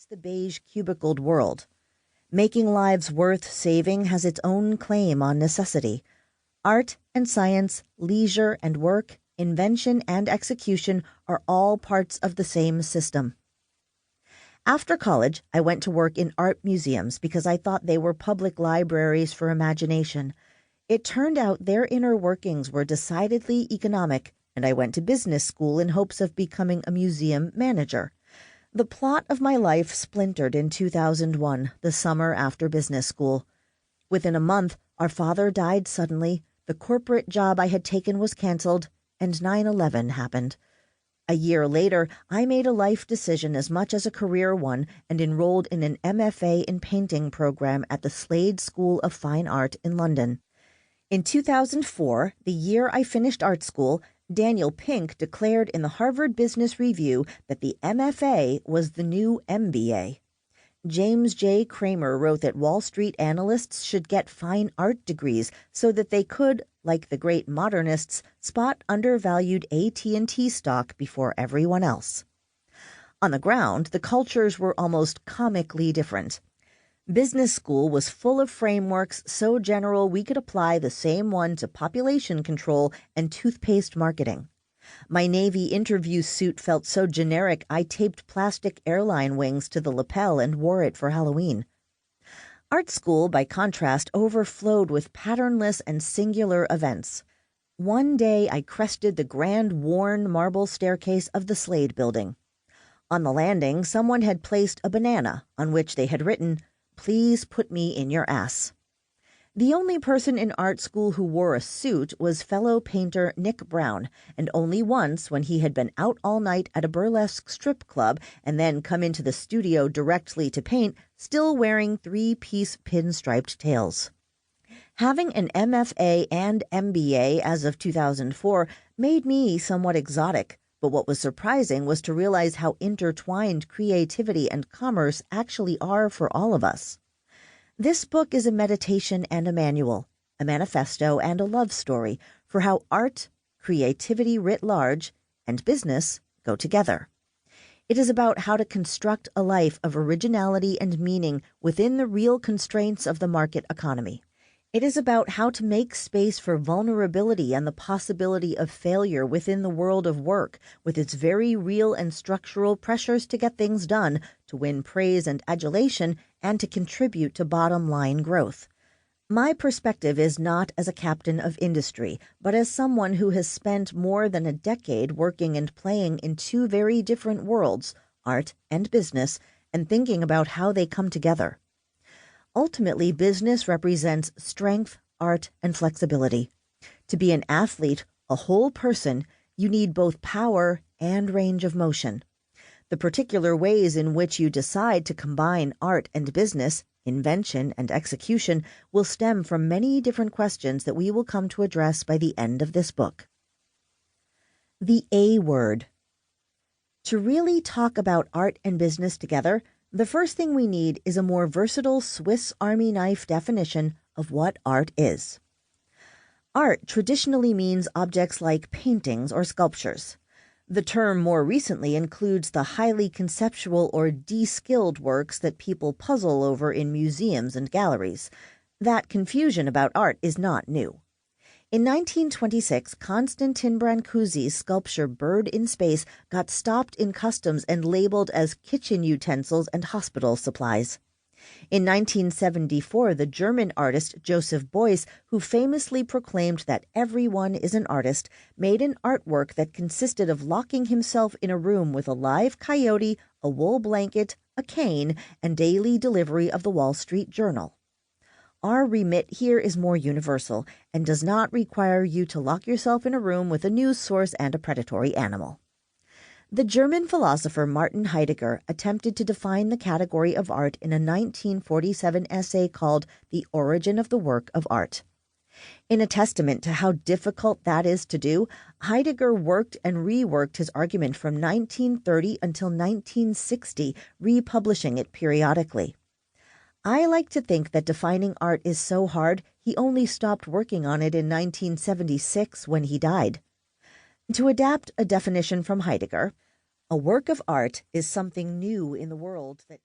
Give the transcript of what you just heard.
the beige cubicled world. Making lives worth saving has its own claim on necessity. Art and science, leisure and work, invention and execution are all parts of the same system. After college, I went to work in art museums because I thought they were public libraries for imagination. It turned out their inner workings were decidedly economic, and I went to business school in hopes of becoming a museum manager. The plot of my life splintered in 2001, the summer after business school. Within a month, our father died suddenly, the corporate job I had taken was canceled, and 9/11 happened. A year later, I made a life decision as much as a career one and enrolled in an MFA in painting program at the Slade School of Fine Art in London. In 2004, the year I finished art school, Daniel Pink declared in the Harvard Business Review that the MFA was the new MBA. James J. Kramer wrote that Wall Street analysts should get fine art degrees so that they could, like the great modernists, spot undervalued AT&T stock before everyone else. On the ground, the cultures were almost comically different. Business school was full of frameworks so general we could apply the same one to population control and toothpaste marketing. My Navy interview suit felt so generic I taped plastic airline wings to the lapel and wore it for Halloween. Art school, by contrast, overflowed with patternless and singular events. One day I crested the grand worn marble staircase of the Slade Building. On the landing, someone had placed a banana on which they had written, "Please put me in your ass." The only person in art school who wore a suit was fellow painter Nick Brown, and only once, when he had been out all night at a burlesque strip club and then come into the studio directly to paint, still wearing three-piece pinstriped tails. Having an MFA and MBA as of 2004 made me somewhat exotic, but what was surprising was to realize how intertwined creativity and commerce actually are for all of us. This book is a meditation and a manual, a manifesto and a love story for how art, creativity writ large, and business go together. It is about how to construct a life of originality and meaning within the real constraints of the market economy. It is about how to make space for vulnerability and the possibility of failure within the world of work, with its very real and structural pressures to get things done, to win praise and adulation, and to contribute to bottom-line growth. My perspective is not as a captain of industry, but as someone who has spent more than a decade working and playing in two very different worlds, art and business, and thinking about how they come together. Ultimately, business represents strength, art, and flexibility. To be an athlete, a whole person, you need both power and range of motion. The particular ways in which you decide to combine art and business, invention and execution, will stem from many different questions that we will come to address by the end of this book. The A word. To really talk about art and business together, the first thing we need is a more versatile Swiss Army knife definition of what art is. Art traditionally means objects like paintings or sculptures. The term more recently includes the highly conceptual or de-skilled works that people puzzle over in museums and galleries. That confusion about art is not new. In 1926, Konstantin Brancusi's sculpture Bird in Space got stopped in customs and labeled as kitchen utensils and hospital supplies. In 1974, the German artist Joseph Beuys, who famously proclaimed that everyone is an artist, made an artwork that consisted of locking himself in a room with a live coyote, a wool blanket, a cane, and daily delivery of the Wall Street Journal. Our remit here is more universal and does not require you to lock yourself in a room with a news source and a predatory animal. The German philosopher Martin Heidegger attempted to define the category of art in a 1947 essay called The Origin of the Work of Art. In a testament to how difficult that is to do, Heidegger worked and reworked his argument from 1930 until 1960, republishing it periodically. I like to think that defining art is so hard, he only stopped working on it in 1976 when he died. To adapt a definition from Heidegger, a work of art is something new in the world that